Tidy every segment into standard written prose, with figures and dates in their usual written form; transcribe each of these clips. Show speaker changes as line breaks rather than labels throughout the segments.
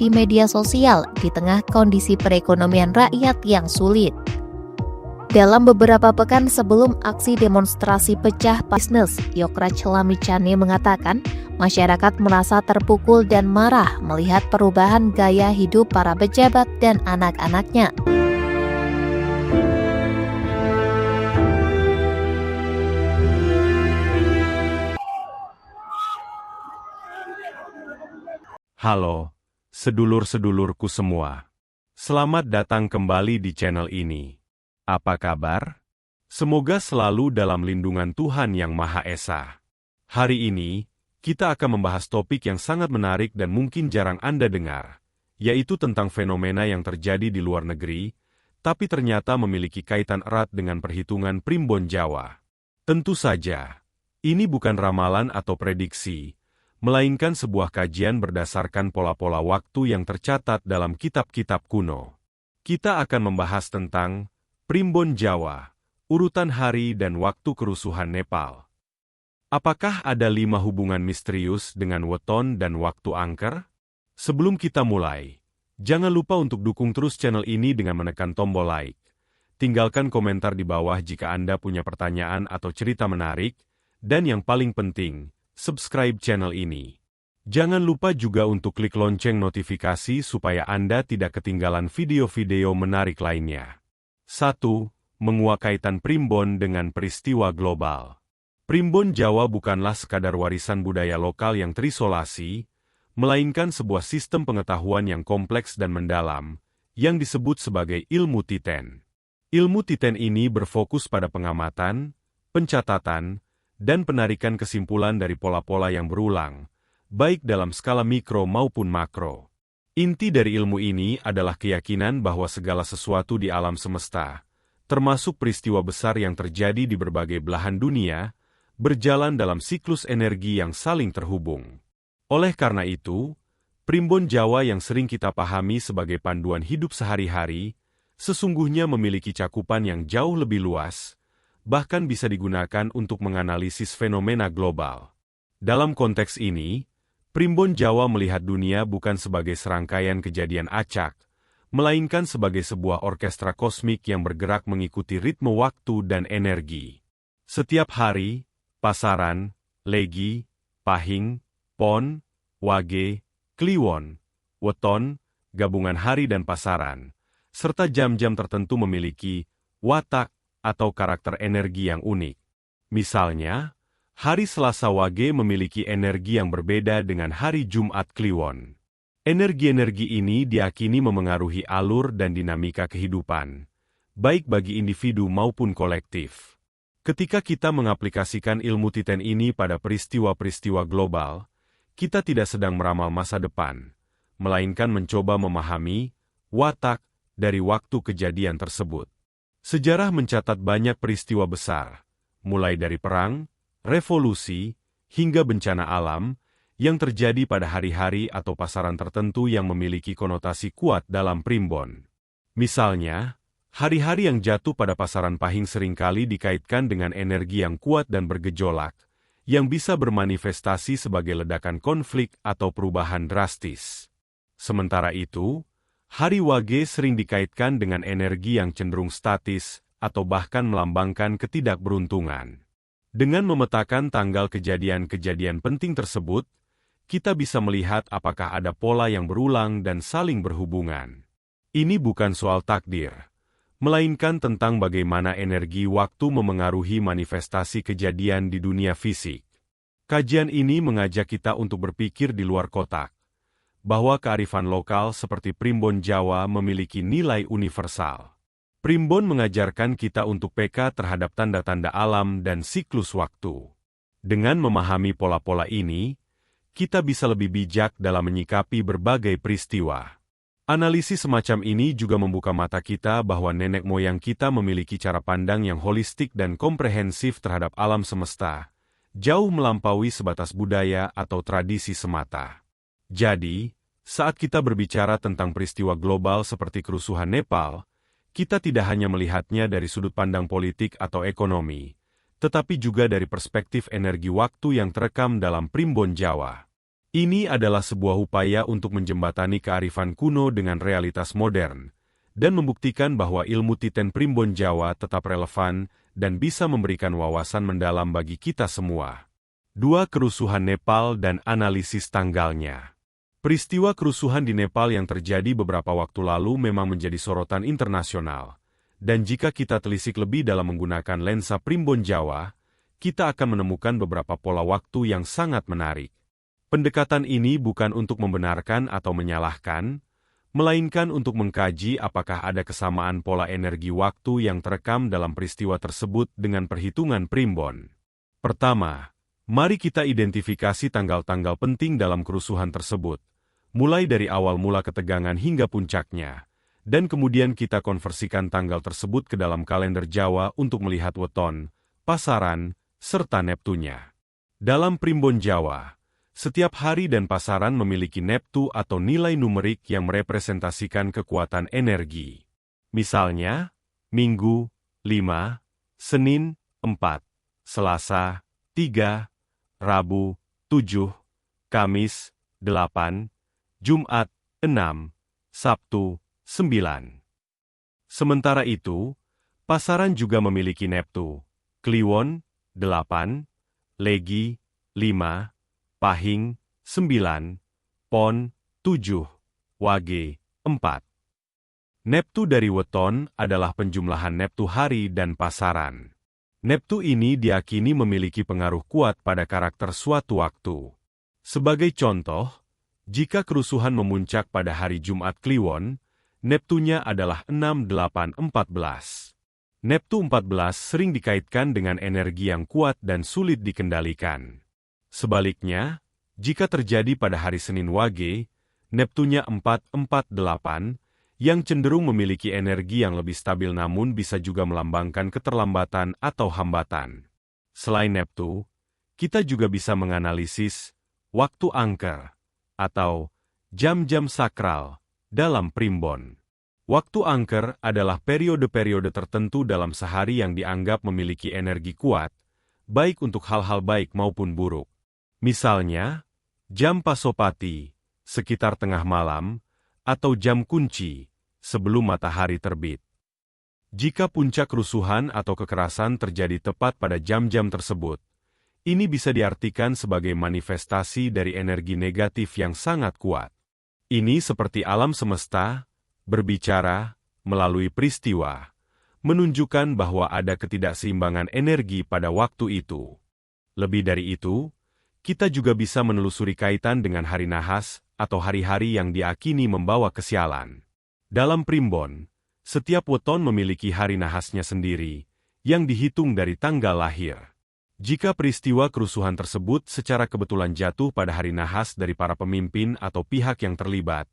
di media sosial di tengah kondisi perekonomian rakyat yang sulit. Dalam beberapa pekan sebelum aksi demonstrasi pecah bisnis, Yokraj Lamicani mengatakan masyarakat merasa terpukul dan marah melihat perubahan gaya hidup para pejabat dan anak-anaknya.
Halo, sedulur-sedulurku semua. Selamat datang kembali di channel ini. Apa kabar? Semoga selalu dalam lindungan Tuhan Yang Maha Esa. Hari ini, kita akan membahas topik yang sangat menarik dan mungkin jarang Anda dengar, yaitu tentang fenomena yang terjadi di luar negeri, tapi ternyata memiliki kaitan erat dengan perhitungan primbon Jawa. Tentu saja, ini bukan ramalan atau prediksi, melainkan sebuah kajian berdasarkan pola-pola waktu yang tercatat dalam kitab-kitab kuno. Kita akan membahas tentang primbon Jawa, urutan hari dan waktu kerusuhan Nepal. Apakah ada 5 hubungan misterius dengan weton dan waktu angker? Sebelum kita mulai, jangan lupa untuk dukung terus channel ini dengan menekan tombol like. Tinggalkan komentar di bawah jika Anda punya pertanyaan atau cerita menarik, dan yang paling penting, subscribe channel ini. Jangan lupa juga untuk klik lonceng notifikasi supaya Anda tidak ketinggalan video-video menarik lainnya. 1. Menguak kaitan primbon dengan peristiwa global. Primbon Jawa bukanlah sekadar warisan budaya lokal yang terisolasi, melainkan sebuah sistem pengetahuan yang kompleks dan mendalam, yang disebut sebagai ilmu titen. Ilmu titen ini berfokus pada pengamatan, pencatatan, dan penarikan kesimpulan dari pola-pola yang berulang, baik dalam skala mikro maupun makro. Inti dari ilmu ini adalah keyakinan bahwa segala sesuatu di alam semesta, termasuk peristiwa besar yang terjadi di berbagai belahan dunia, berjalan dalam siklus energi yang saling terhubung. Oleh karena itu, primbon Jawa yang sering kita pahami sebagai panduan hidup sehari-hari, sesungguhnya memiliki cakupan yang jauh lebih luas, bahkan bisa digunakan untuk menganalisis fenomena global. Dalam konteks ini, primbon Jawa melihat dunia bukan sebagai serangkaian kejadian acak, melainkan sebagai sebuah orkestra kosmik yang bergerak mengikuti ritme waktu dan energi. Setiap hari, pasaran, legi, pahing, pon, wage, kliwon, weton, gabungan hari dan pasaran, serta jam-jam tertentu memiliki watak atau karakter energi yang unik. Misalnya, hari Selasa Wage memiliki energi yang berbeda dengan hari Jumat Kliwon. Energi-energi ini diakini memengaruhi alur dan dinamika kehidupan, baik bagi individu maupun kolektif. Ketika kita mengaplikasikan ilmu titen ini pada peristiwa-peristiwa global, kita tidak sedang meramal masa depan, melainkan mencoba memahami watak dari waktu kejadian tersebut. Sejarah mencatat banyak peristiwa besar, mulai dari perang, revolusi, hingga bencana alam, yang terjadi pada hari-hari atau pasaran tertentu yang memiliki konotasi kuat dalam primbon. Misalnya, hari-hari yang jatuh pada pasaran pahing seringkali dikaitkan dengan energi yang kuat dan bergejolak, yang bisa bermanifestasi sebagai ledakan konflik atau perubahan drastis. Sementara itu, hari Wage sering dikaitkan dengan energi yang cenderung statis atau bahkan melambangkan ketidakberuntungan. Dengan memetakan tanggal kejadian-kejadian penting tersebut, kita bisa melihat apakah ada pola yang berulang dan saling berhubungan. Ini bukan soal takdir, melainkan tentang bagaimana energi waktu memengaruhi manifestasi kejadian di dunia fisik. Kajian ini mengajak kita untuk berpikir di luar kotak, bahwa kearifan lokal seperti primbon Jawa memiliki nilai universal. Primbon mengajarkan kita untuk peka terhadap tanda-tanda alam dan siklus waktu. Dengan memahami pola-pola ini, kita bisa lebih bijak dalam menyikapi berbagai peristiwa. Analisis semacam ini juga membuka mata kita bahwa nenek moyang kita memiliki cara pandang yang holistik dan komprehensif terhadap alam semesta, jauh melampaui sebatas budaya atau tradisi semata. Jadi, saat kita berbicara tentang peristiwa global seperti kerusuhan Nepal, kita tidak hanya melihatnya dari sudut pandang politik atau ekonomi, tetapi juga dari perspektif energi waktu yang terekam dalam primbon Jawa. Ini adalah sebuah upaya untuk menjembatani kearifan kuno dengan realitas modern, dan membuktikan bahwa ilmu Titen Primbon Jawa tetap relevan dan bisa memberikan wawasan mendalam bagi kita semua. 2. Kerusuhan Nepal dan analisis tanggalnya. Peristiwa kerusuhan di Nepal yang terjadi beberapa waktu lalu memang menjadi sorotan internasional, dan jika kita telisik lebih dalam menggunakan lensa Primbon Jawa, kita akan menemukan beberapa pola waktu yang sangat menarik. Pendekatan ini bukan untuk membenarkan atau menyalahkan, melainkan untuk mengkaji apakah ada kesamaan pola energi waktu yang terekam dalam peristiwa tersebut dengan perhitungan Primbon. Pertama, mari kita identifikasi tanggal-tanggal penting dalam kerusuhan tersebut, mulai dari awal mula ketegangan hingga puncaknya, dan kemudian kita konversikan tanggal tersebut ke dalam kalender Jawa untuk melihat weton, pasaran, serta neptunya. Dalam Primbon Jawa, setiap hari dan pasaran memiliki neptu atau nilai numerik yang merepresentasikan kekuatan energi. Misalnya, Minggu, 5, Senin, 4, Selasa, 3, Rabu, 7, Kamis, 8, Jumat, 6, Sabtu, 9. Sementara itu, pasaran juga memiliki neptu, Kliwon, 8, Legi, 5, Pahing, 9, Pon, 7, Wage, 4. Neptu dari weton adalah penjumlahan neptu hari dan pasaran. Neptu ini diyakini memiliki pengaruh kuat pada karakter suatu waktu. Sebagai contoh, jika kerusuhan memuncak pada hari Jumat Kliwon, neptunya adalah 6, 8, 14. Neptu 14 sering dikaitkan dengan energi yang kuat dan sulit dikendalikan. Sebaliknya, jika terjadi pada hari Senin Wage, neptunya 4, 4, 8, yang cenderung memiliki energi yang lebih stabil namun bisa juga melambangkan keterlambatan atau hambatan. Selain neptu, kita juga bisa menganalisis waktu angker atau jam-jam sakral dalam Primbon. Waktu angker adalah periode-periode tertentu dalam sehari yang dianggap memiliki energi kuat, baik untuk hal-hal baik maupun buruk. Misalnya, jam Pasopati, sekitar tengah malam, atau jam kunci, sebelum matahari terbit. Jika puncak kerusuhan atau kekerasan terjadi tepat pada jam-jam tersebut, ini bisa diartikan sebagai manifestasi dari energi negatif yang sangat kuat. Ini seperti alam semesta, berbicara, melalui peristiwa, menunjukkan bahwa ada ketidakseimbangan energi pada waktu itu. Lebih dari itu, kita juga bisa menelusuri kaitan dengan hari nahas atau hari-hari yang diakini membawa kesialan. Dalam Primbon, setiap weton memiliki hari nahasnya sendiri, yang dihitung dari tanggal lahir. Jika peristiwa kerusuhan tersebut secara kebetulan jatuh pada hari nahas dari para pemimpin atau pihak yang terlibat,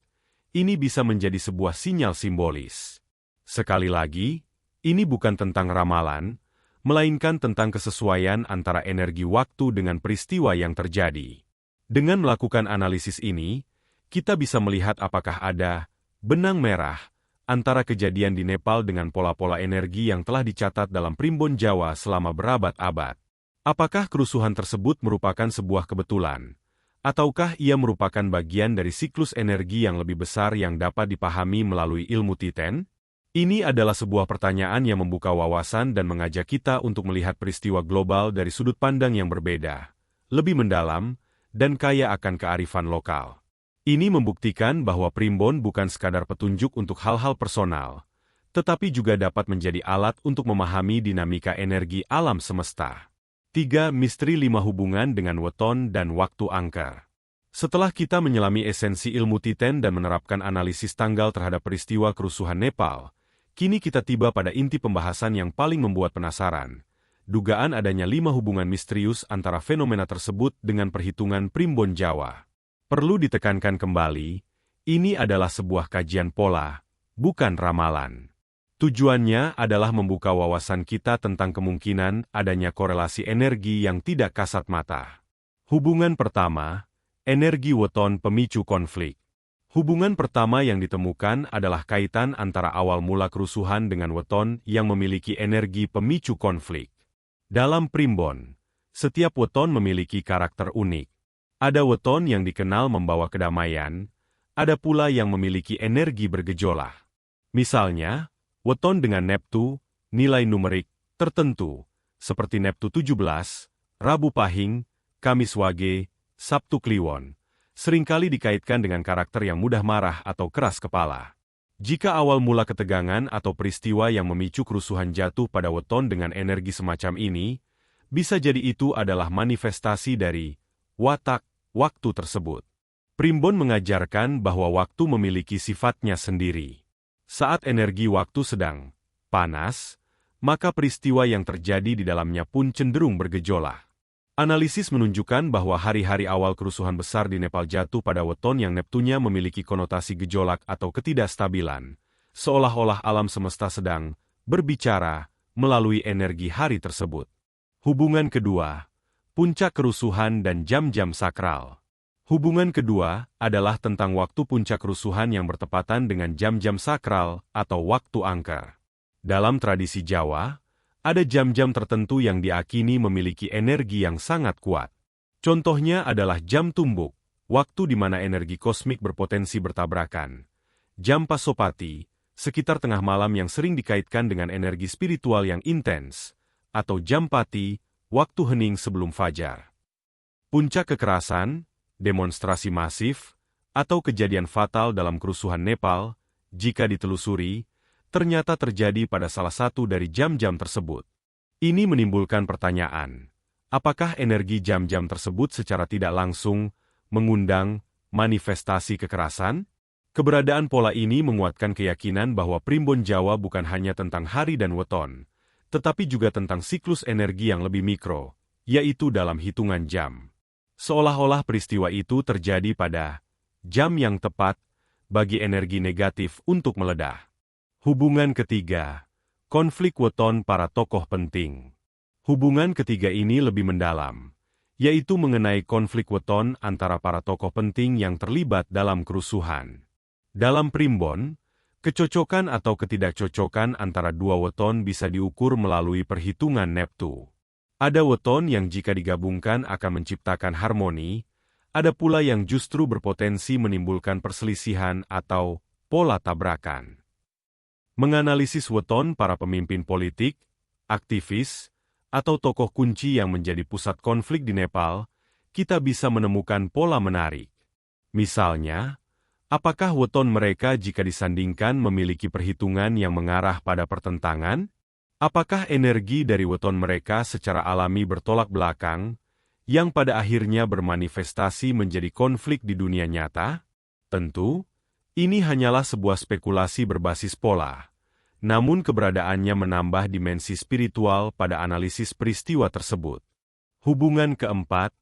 ini bisa menjadi sebuah sinyal simbolis. Sekali lagi, ini bukan tentang ramalan, melainkan tentang kesesuaian antara energi waktu dengan peristiwa yang terjadi. Dengan melakukan analisis ini, kita bisa melihat apakah ada benang merah antara kejadian di Nepal dengan pola-pola energi yang telah dicatat dalam Primbon Jawa selama berabad-abad. Apakah kerusuhan tersebut merupakan sebuah kebetulan, ataukah ia merupakan bagian dari siklus energi yang lebih besar yang dapat dipahami melalui ilmu Titen? Ini adalah sebuah pertanyaan yang membuka wawasan dan mengajak kita untuk melihat peristiwa global dari sudut pandang yang berbeda, lebih mendalam, dan kaya akan kearifan lokal. Ini membuktikan bahwa Primbon bukan sekadar petunjuk untuk hal-hal personal, tetapi juga dapat menjadi alat untuk memahami dinamika energi alam semesta. 3. Misteri 5 hubungan dengan weton dan waktu angker. Setelah kita menyelami esensi ilmu Titen dan menerapkan analisis tanggal terhadap peristiwa kerusuhan Nepal, kini kita tiba pada inti pembahasan yang paling membuat penasaran. Dugaan adanya 5 hubungan misterius antara fenomena tersebut dengan perhitungan Primbon Jawa. Perlu ditekankan kembali, ini adalah sebuah kajian pola, bukan ramalan. Tujuannya adalah membuka wawasan kita tentang kemungkinan adanya korelasi energi yang tidak kasat mata. Hubungan pertama, energi weton pemicu konflik. Hubungan pertama yang ditemukan adalah kaitan antara awal mula kerusuhan dengan weton yang memiliki energi pemicu konflik. Dalam Primbon, setiap weton memiliki karakter unik. Ada weton yang dikenal membawa kedamaian, ada pula yang memiliki energi bergejolak. Misalnya, weton dengan neptu, nilai numerik tertentu, seperti neptu 17, Rabu Pahing, Kamis Wage, Sabtu Kliwon, seringkali dikaitkan dengan karakter yang mudah marah atau keras kepala. Jika awal mula ketegangan atau peristiwa yang memicu kerusuhan jatuh pada weton dengan energi semacam ini, bisa jadi itu adalah manifestasi dari watak waktu tersebut. Primbon mengajarkan bahwa waktu memiliki sifatnya sendiri. Saat energi waktu sedang panas, maka peristiwa yang terjadi di dalamnya pun cenderung bergejolak. Analisis menunjukkan bahwa hari-hari awal kerusuhan besar di Nepal jatuh pada weton yang neptunya memiliki konotasi gejolak atau ketidakstabilan, seolah-olah alam semesta sedang berbicara melalui energi hari tersebut. Hubungan kedua, puncak kerusuhan dan jam-jam sakral. Hubungan kedua adalah tentang waktu puncak kerusuhan yang bertepatan dengan jam-jam sakral atau waktu angker. Dalam tradisi Jawa, ada jam-jam tertentu yang diakini memiliki energi yang sangat kuat. Contohnya adalah jam tumbuk, waktu di mana energi kosmik berpotensi bertabrakan. Jam Pasopati, sekitar tengah malam yang sering dikaitkan dengan energi spiritual yang intens, atau jam Pati, waktu hening sebelum fajar. Puncak kekerasan, demonstrasi masif, atau kejadian fatal dalam kerusuhan Nepal, jika ditelusuri, ternyata terjadi pada salah satu dari jam-jam tersebut. Ini menimbulkan pertanyaan, apakah energi jam-jam tersebut secara tidak langsung mengundang manifestasi kekerasan? Keberadaan pola ini menguatkan keyakinan bahwa primbon Jawa bukan hanya tentang hari dan weton, tetapi juga tentang siklus energi yang lebih mikro, yaitu dalam hitungan jam. Seolah-olah peristiwa itu terjadi pada jam yang tepat bagi energi negatif untuk meledak. Hubungan ketiga, konflik weton para tokoh penting. Hubungan ketiga ini lebih mendalam, yaitu mengenai konflik weton antara para tokoh penting yang terlibat dalam kerusuhan. Dalam primbon, kecocokan atau ketidakcocokan antara dua weton bisa diukur melalui perhitungan neptu. Ada weton yang jika digabungkan akan menciptakan harmoni, ada pula yang justru berpotensi menimbulkan perselisihan atau pola tabrakan. Menganalisis weton para pemimpin politik, aktivis, atau tokoh kunci yang menjadi pusat konflik di Nepal, kita bisa menemukan pola menarik. Misalnya, apakah weton mereka jika disandingkan memiliki perhitungan yang mengarah pada pertentangan? Apakah energi dari weton mereka secara alami bertolak belakang, yang pada akhirnya bermanifestasi menjadi konflik di dunia nyata? Tentu, ini hanyalah sebuah spekulasi berbasis pola, namun keberadaannya menambah dimensi spiritual pada analisis peristiwa tersebut. Hubungan keempat,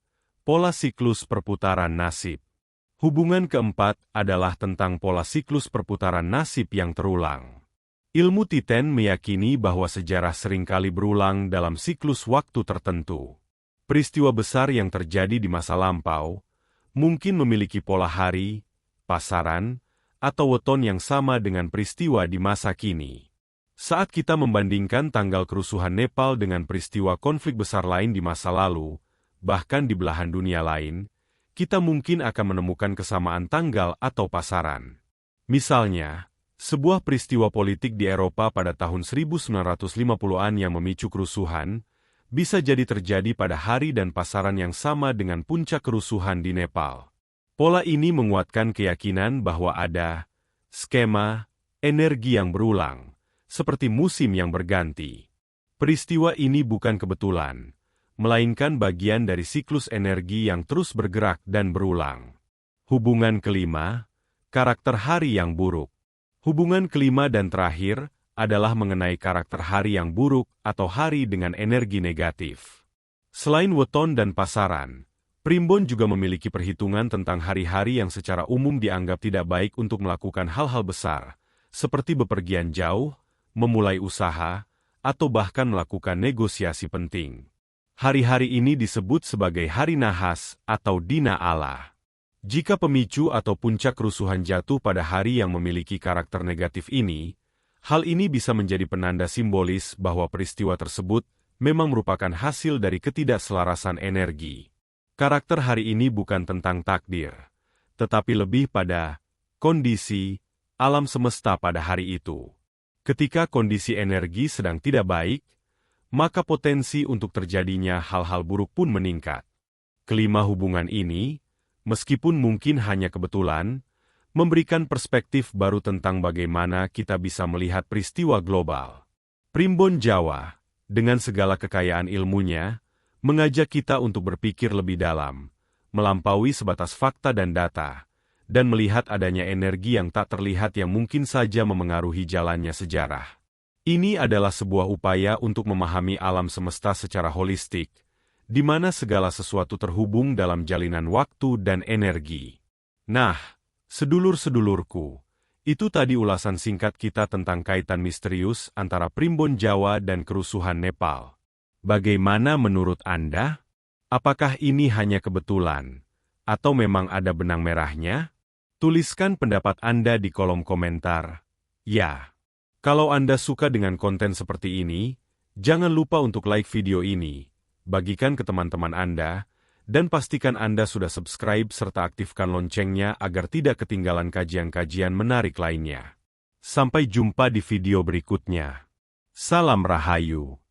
pola siklus perputaran nasib. Hubungan keempat adalah tentang pola siklus perputaran nasib yang terulang. Ilmu Titen meyakini bahwa sejarah seringkali berulang dalam siklus waktu tertentu. Peristiwa besar yang terjadi di masa lampau mungkin memiliki pola hari, pasaran, atau weton yang sama dengan peristiwa di masa kini. Saat kita membandingkan tanggal kerusuhan Nepal dengan peristiwa konflik besar lain di masa lalu, bahkan di belahan dunia lain, kita mungkin akan menemukan kesamaan tanggal atau pasaran. Misalnya, sebuah peristiwa politik di Eropa pada tahun 1950-an yang memicu kerusuhan, bisa jadi terjadi pada hari dan pasaran yang sama dengan puncak kerusuhan di Nepal. Pola ini menguatkan keyakinan bahwa ada skema energi yang berulang, seperti musim yang berganti. Peristiwa ini bukan kebetulan, melainkan bagian dari siklus energi yang terus bergerak dan berulang. Hubungan kelima, karakter hari yang buruk. Hubungan kelima dan terakhir adalah mengenai karakter hari yang buruk atau hari dengan energi negatif. Selain weton dan pasaran, primbon juga memiliki perhitungan tentang hari-hari yang secara umum dianggap tidak baik untuk melakukan hal-hal besar, seperti bepergian jauh, memulai usaha, atau bahkan melakukan negosiasi penting. Hari-hari ini disebut sebagai hari nahas atau dina Allah. Jika pemicu atau puncak kerusuhan jatuh pada hari yang memiliki karakter negatif ini, hal ini bisa menjadi penanda simbolis bahwa peristiwa tersebut memang merupakan hasil dari ketidakselarasan energi. Karakter hari ini bukan tentang takdir, tetapi lebih pada kondisi alam semesta pada hari itu. Ketika kondisi energi sedang tidak baik, maka potensi untuk terjadinya hal-hal buruk pun meningkat. Kelima hubungan ini, meskipun mungkin hanya kebetulan, memberikan perspektif baru tentang bagaimana kita bisa melihat peristiwa global. Primbon Jawa, dengan segala kekayaan ilmunya, mengajak kita untuk berpikir lebih dalam, melampaui sebatas fakta dan data, dan melihat adanya energi yang tak terlihat yang mungkin saja memengaruhi jalannya sejarah. Ini adalah sebuah upaya untuk memahami alam semesta secara holistik, di mana segala sesuatu terhubung dalam jalinan waktu dan energi. Nah, sedulur-sedulurku, itu tadi ulasan singkat kita tentang kaitan misterius antara Primbon Jawa dan kerusuhan Nepal. Bagaimana menurut Anda? Apakah ini hanya kebetulan, atau memang ada benang merahnya? Tuliskan pendapat Anda di kolom komentar. Ya. Kalau Anda suka dengan konten seperti ini, jangan lupa untuk like video ini, bagikan ke teman-teman Anda, dan pastikan Anda sudah subscribe serta aktifkan loncengnya agar tidak ketinggalan kajian-kajian menarik lainnya. Sampai jumpa di video berikutnya. Salam Rahayu.